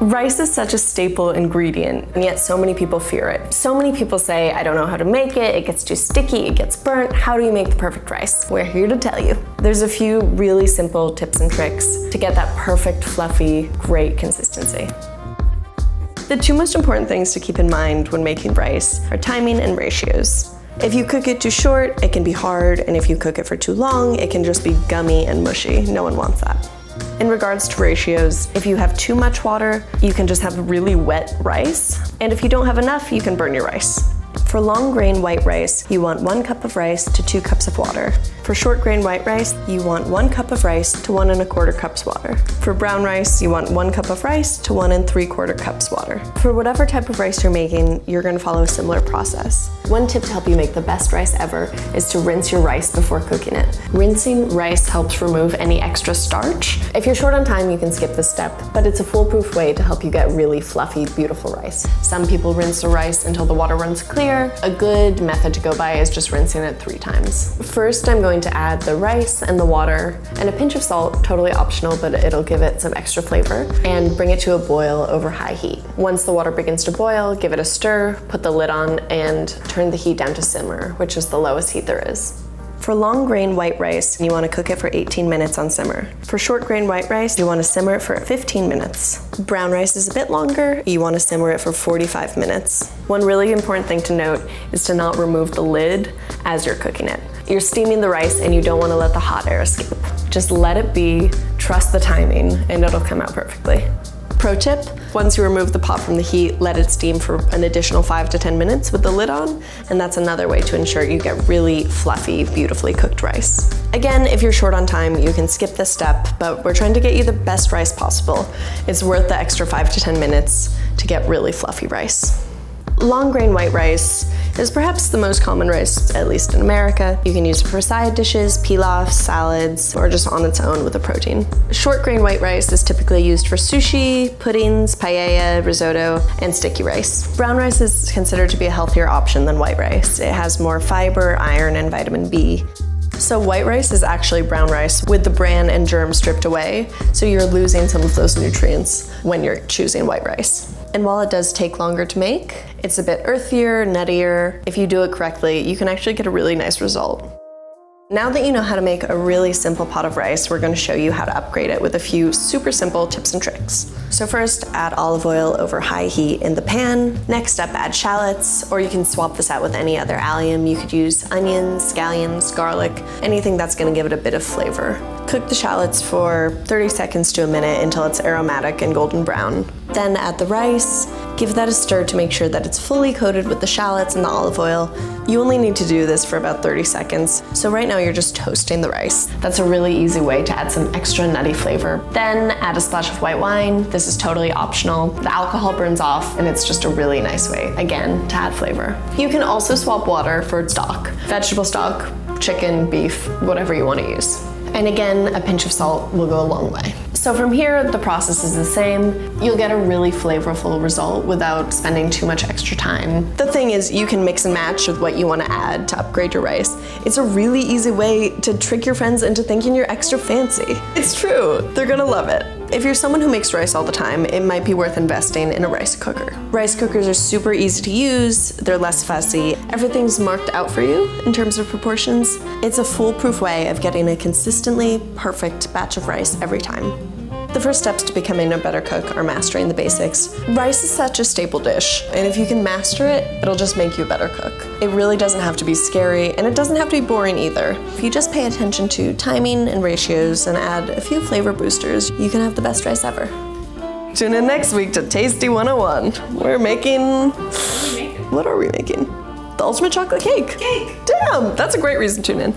Rice is such a staple ingredient, and yet so many people fear it. So many people say, I don't know how to make it, it gets too sticky, it gets burnt. How do you make the perfect rice? We're here to tell you. There's a few really simple tips and tricks to get that perfect, fluffy, great consistency. The two most important things to keep in mind when making rice are timing and ratios. If you cook it too short, it can be hard, and if you cook it for too long, it can just be gummy and mushy. No one wants that. In regards to ratios, if you have too much water, you can just have really wet rice, and if you don't have enough, you can burn your rice. For long grain white rice, you want 1 cup of rice to 2 cups of water. For short grain white rice, you want 1 cup of rice to 1 1/4 cups water. For brown rice, you want 1 cup of rice to 1 3/4 cups water. For whatever type of rice you're making, you're gonna follow a similar process. One tip to help you make the best rice ever is to rinse your rice before cooking it. Rinsing rice helps remove any extra starch. If you're short on time, you can skip this step, but it's a foolproof way to help you get really fluffy, beautiful rice. Some people rinse the rice until the water runs clear. A good method to go by is just rinsing it 3 times. First, I'm going to add the rice and the water and a pinch of salt, totally optional, but it'll give it some extra flavor, and bring it to a boil over high heat. Once the water begins to boil, give it a stir, put the lid on, and turn the heat down to simmer, which is the lowest heat there is. For long grain white rice, you want to cook it for 18 minutes on simmer. For short grain white rice, you want to simmer it for 15 minutes. Brown rice is a bit longer, you want to simmer it for 45 minutes. One really important thing to note is to not remove the lid as you're cooking it. You're steaming the rice and you don't want to let the hot air escape. Just let it be, trust the timing, and it'll come out perfectly. Pro tip, once you remove the pot from the heat, let it steam for an additional 5 to 10 minutes with the lid on, and that's another way to ensure you get really fluffy, beautifully cooked rice. Again, if you're short on time, you can skip this step, but we're trying to get you the best rice possible. It's worth the extra 5 to 10 minutes to get really fluffy rice. Long grain white rice is perhaps the most common rice, at least in America. You can use it for side dishes, pilaf, salads, or just on its own with a protein. Short grain white rice is typically used for sushi, puddings, paella, risotto, and sticky rice. Brown rice is considered to be a healthier option than white rice. It has more fiber, iron, and vitamin B. So white rice is actually brown rice with the bran and germs stripped away, so you're losing some of those nutrients when you're choosing white rice. And while it does take longer to make, it's a bit earthier, nuttier. If you do it correctly, you can actually get a really nice result. Now that you know how to make a really simple pot of rice, we're going to show you how to upgrade it with a few super simple tips and tricks. So first, add olive oil over high heat in the pan. Next up, add shallots, or you can swap this out with any other allium. You could use onions, scallions, garlic, anything that's going to give it a bit of flavor. Cook the shallots for 30 seconds to a minute until it's aromatic and golden brown. Then add the rice. Give that a stir to make sure that it's fully coated with the shallots and the olive oil. You only need to do this for about 30 seconds. So right now you're just toasting the rice. That's a really easy way to add some extra nutty flavor. Then add a splash of white wine. This is totally optional. The alcohol burns off and it's just a really nice way, again, to add flavor. You can also swap water for stock. Vegetable stock, chicken, beef, whatever you want to use. And again, a pinch of salt will go a long way. So from here, the process is the same. You'll get a really flavorful result without spending too much extra time. The thing is, you can mix and match with what you want to add to upgrade your rice. It's a really easy way to trick your friends into thinking you're extra fancy. It's true, they're gonna love it. If you're someone who makes rice all the time, it might be worth investing in a rice cooker. Rice cookers are super easy to use, they're less fussy, everything's marked out for you in terms of proportions. It's a foolproof way of getting a consistently perfect batch of rice every time. The first steps to becoming a better cook are mastering the basics. Rice is such a staple dish, and if you can master it, it'll just make you a better cook. It really doesn't have to be scary, and it doesn't have to be boring either. If you just pay attention to timing and ratios and add a few flavor boosters, you can have the best rice ever. Tune in next week to Tasty 101. We're making... What are we making? The ultimate chocolate cake. Damn, that's a great reason to tune in.